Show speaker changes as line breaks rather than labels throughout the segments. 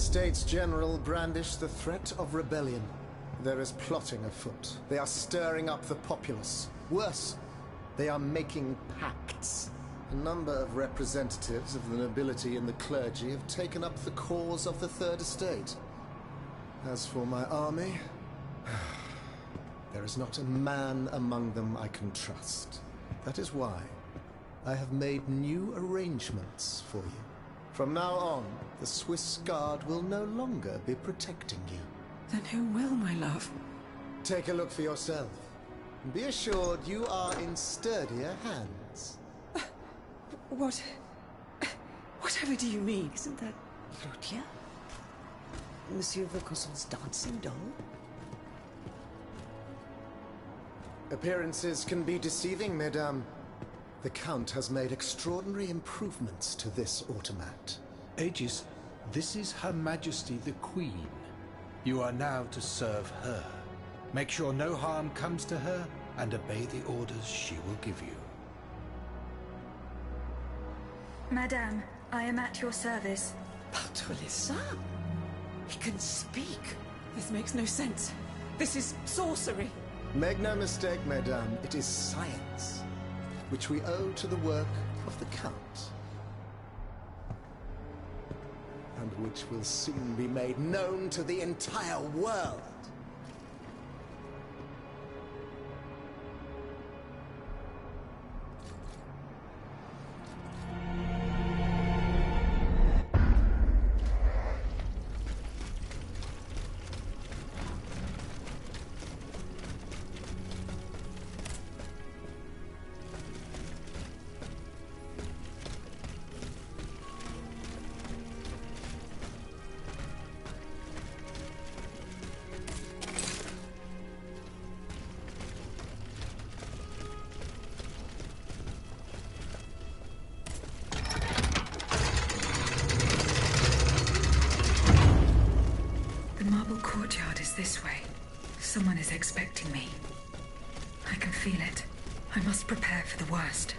Estates General brandish the threat of rebellion. There is plotting afoot. They are stirring up the populace. Worse, they are making pacts. A number of representatives of the nobility and the clergy have taken up the cause of the Third Estate. As for my army, there is not a man among them I can trust. That is why I have made new arrangements for you. From now on, the Swiss Guard will no longer be protecting you.
Then who will, my love?
Take a look for yourself. Be assured you are in sturdier hands.
Whatever do you mean?
Isn't that Claudia? Monsieur Vaucanson's dancing doll?
Appearances can be deceiving, mesdames. The Count has made extraordinary improvements to this automat.
Aegis, this is Her Majesty the Queen. You are now to serve her. Make sure no harm comes to her, and obey the orders she will give you.
Madame, I am at your service.
Patre les saints! He can speak!
This makes no sense. This is sorcery.
Make no mistake, mesdames, it is science, which we owe to the work of the Count. And which will soon be made known to the entire world.
This way. Someone is expecting me. I can feel it. I must prepare for the worst.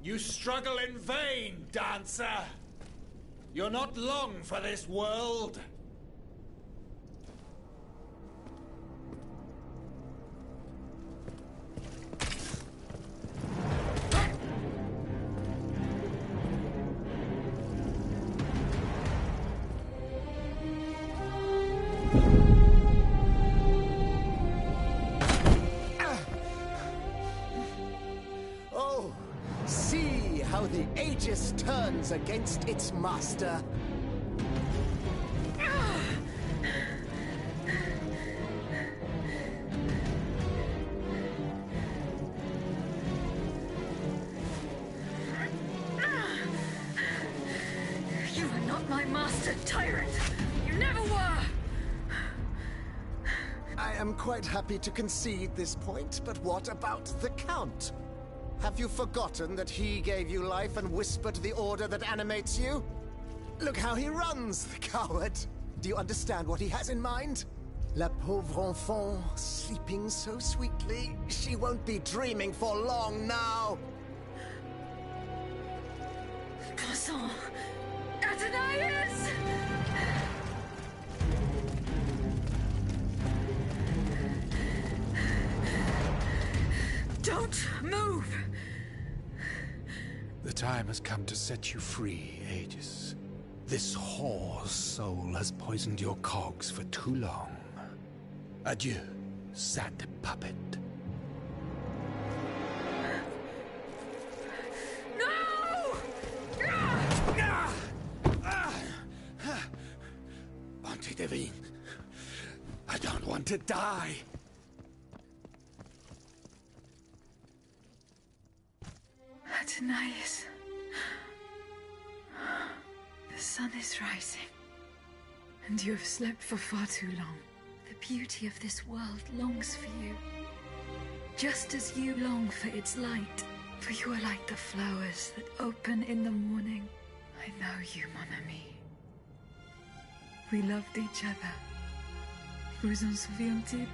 You struggle in vain, dancer! You're not long for this world!
The Aegis turns against its master.
You are not my master, tyrant! You never were!
I am quite happy to concede this point, but what about the Count? Have you forgotten that he gave you life and whispered the order that animates you? Look how he runs, the coward! Do you understand what he has in mind? La pauvre enfant, sleeping so sweetly, she won't be dreaming for long now!
Croissant! Athenais! Don't move!
The time has come to set you free, Aegis. This whore's soul has poisoned your cogs for too long. Adieu, sad puppet.
No!
Bonté Divine, I don't want to die.
Athenais. The sun is rising, and you have slept for far too long. The beauty of this world longs for you, just as you long for its light. For you are like the flowers that open in the morning. I know you, mon ami. We loved each other. Vous en souvient-il?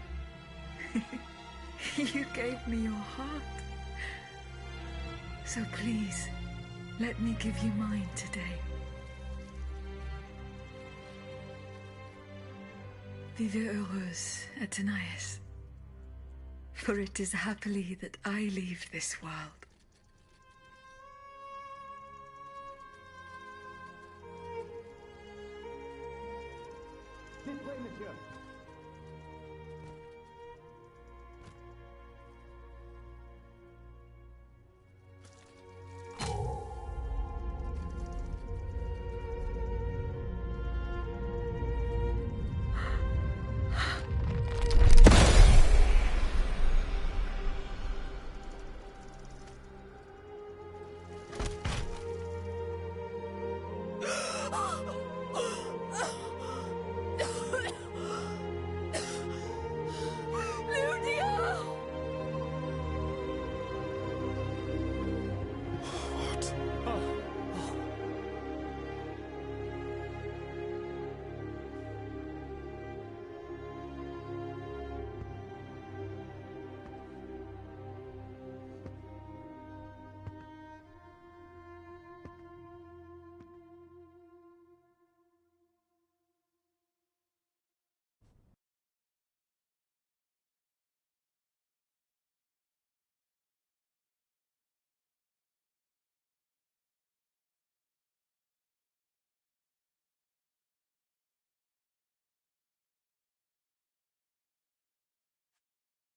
You gave me your heart. So please, let me give you mine today. Vivez heureuse, Athenais. For it is happily that I leave this world.
This way, monsieur.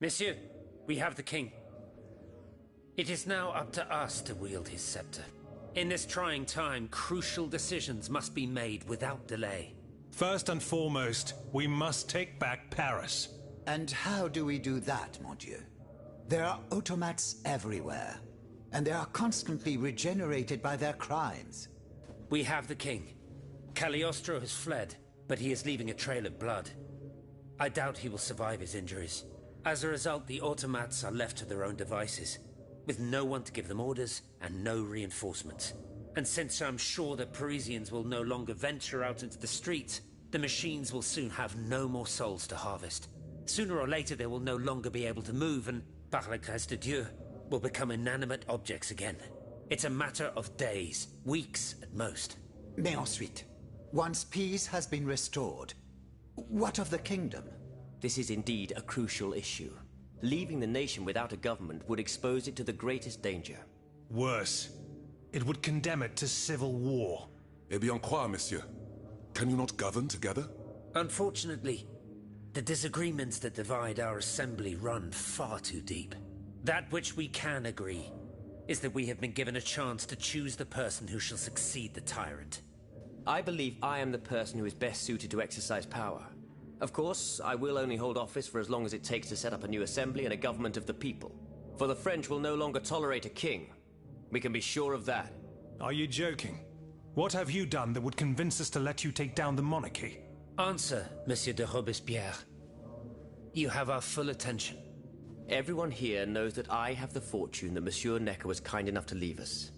Monsieur, we have the king. It is now up to us to wield his scepter. In this trying time, crucial decisions must be made without delay.
First and foremost, we must take back Paris.
And how do we do that, mon Dieu? There are automats everywhere, and they are constantly regenerated by their crimes.
We have the king. Cagliostro has fled, but he is leaving a trail of blood. I doubt he will survive his injuries. As a result, the automats are left to their own devices, with no one to give them orders and no reinforcements. And since I'm sure that Parisians will no longer venture out into the streets, the machines will soon have no more souls to harvest. Sooner or later they will no longer be able to move and, par la grâce de Dieu, will become inanimate objects again. It's a matter of days, weeks at most.
Mais ensuite, once peace has been restored, what of the kingdom?
This is indeed a crucial issue. Leaving the nation without a government would expose it to the greatest danger.
Worse, it would condemn it to civil war.
Eh bien quoi, monsieur? Can you not govern together?
Unfortunately, the disagreements that divide our assembly run far too deep. That which we can agree is that we have been given a chance to choose the person who shall succeed the tyrant.
I believe I am the person who is best suited to exercise power. Of course, I will only hold office for as long as it takes to set up a new assembly and a government of the people. For the French will no longer tolerate a king. We can be sure of that.
Are you joking? What have you done that would convince us to let you take down the monarchy?
Answer, Monsieur de Robespierre. You have our full attention.
Everyone here knows that I have the fortune that Monsieur Necker was kind enough to leave us.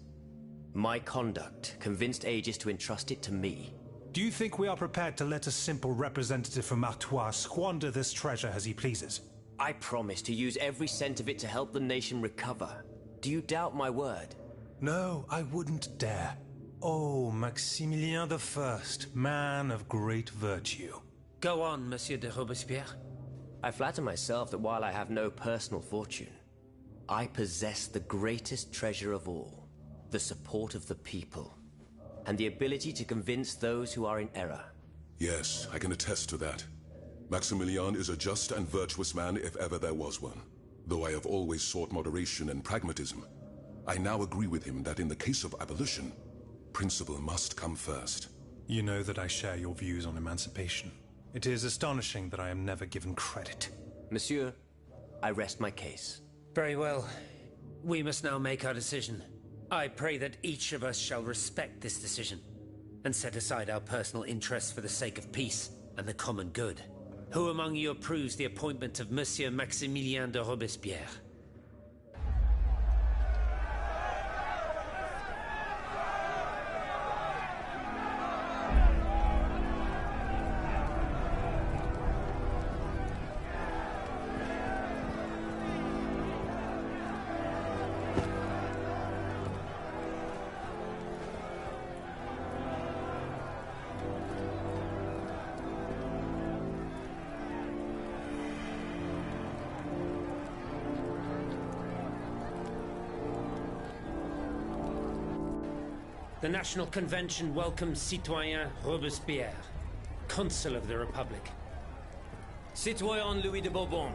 My conduct convinced Aegis to entrust it to me.
Do you think we are prepared to let a simple representative from Artois squander this treasure as he pleases?
I promise to use every cent of it to help the nation recover. Do you doubt my word?
No, I wouldn't dare. Oh, Maximilien I, man of great virtue.
Go on, Monsieur de Robespierre.
I flatter myself that while I have no personal fortune, I possess the greatest treasure of all, the support of the people, and the ability to convince those who are in error.
Yes, I can attest to that. Maximilian is a just and virtuous man if ever there was one. Though I have always sought moderation and pragmatism, I now agree with him that in the case of abolition, principle must come first.
You know that I share your views on emancipation. It is astonishing that I am never given credit.
Monsieur, I rest my case.
Very well. We must now make our decision. I pray that each of us shall respect this decision and set aside our personal interests for the sake of peace and the common good. Who among you approves the appointment of Monsieur Maximilien de Robespierre? The National Convention welcomes Citoyen Robespierre, Consul of the Republic.
Citoyen Louis de Bourbon,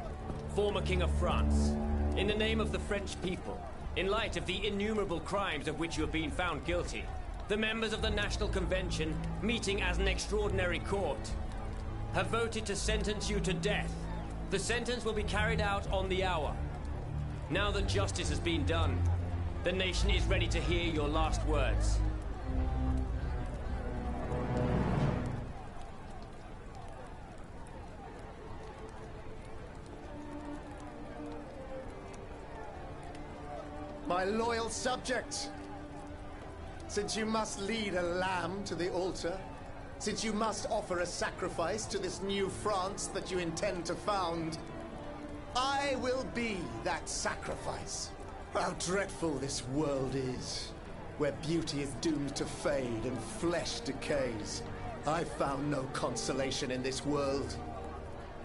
former King of France, in the name of the French people, in light of the innumerable crimes of which you have been found guilty, the members of the National Convention, meeting as an extraordinary court, have voted to sentence you to death. The sentence will be carried out on the hour. Now that justice has been done, the nation is ready to hear your last words.
My loyal subjects, since you must lead a lamb to the altar, since you must offer a sacrifice to this new France that you intend to found, I will be that sacrifice. How dreadful this world is, where beauty is doomed to fade and flesh decays. I found no consolation in this world.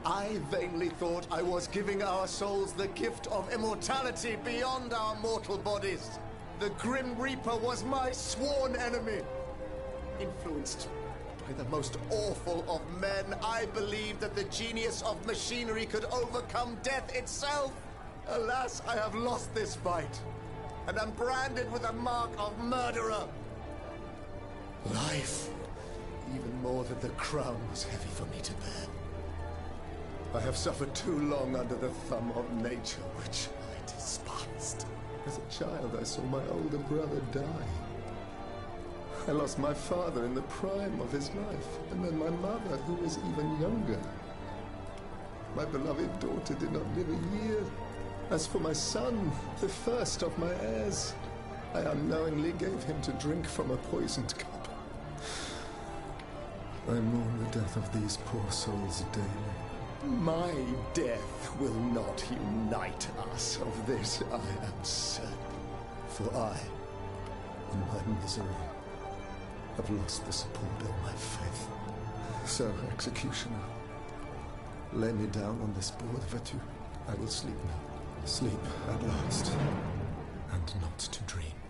I vainly thought I was giving our souls the gift of immortality beyond our mortal bodies. The Grim Reaper was my sworn enemy. Influenced by the most awful of men, I believed that the genius of machinery could overcome death itself. Alas, I have lost this fight, and am branded with the mark of murderer. Life, even more than the crown, was heavy for me to bear. I have suffered too long under the thumb of nature, which I despised. As a child, I saw my older brother die. I lost my father in the prime of his life, and then my mother, who was even younger. My beloved daughter did not live a year. As for my son, the first of my heirs, I unknowingly gave him to drink from a poisoned cup. I mourn the death of these poor souls daily. My death will not unite us, of this I am certain. For I in my misery, have lost the support of my faith. So, executioner, lay me down on this board, Vertu. I will sleep now. Sleep at last, and not to dream.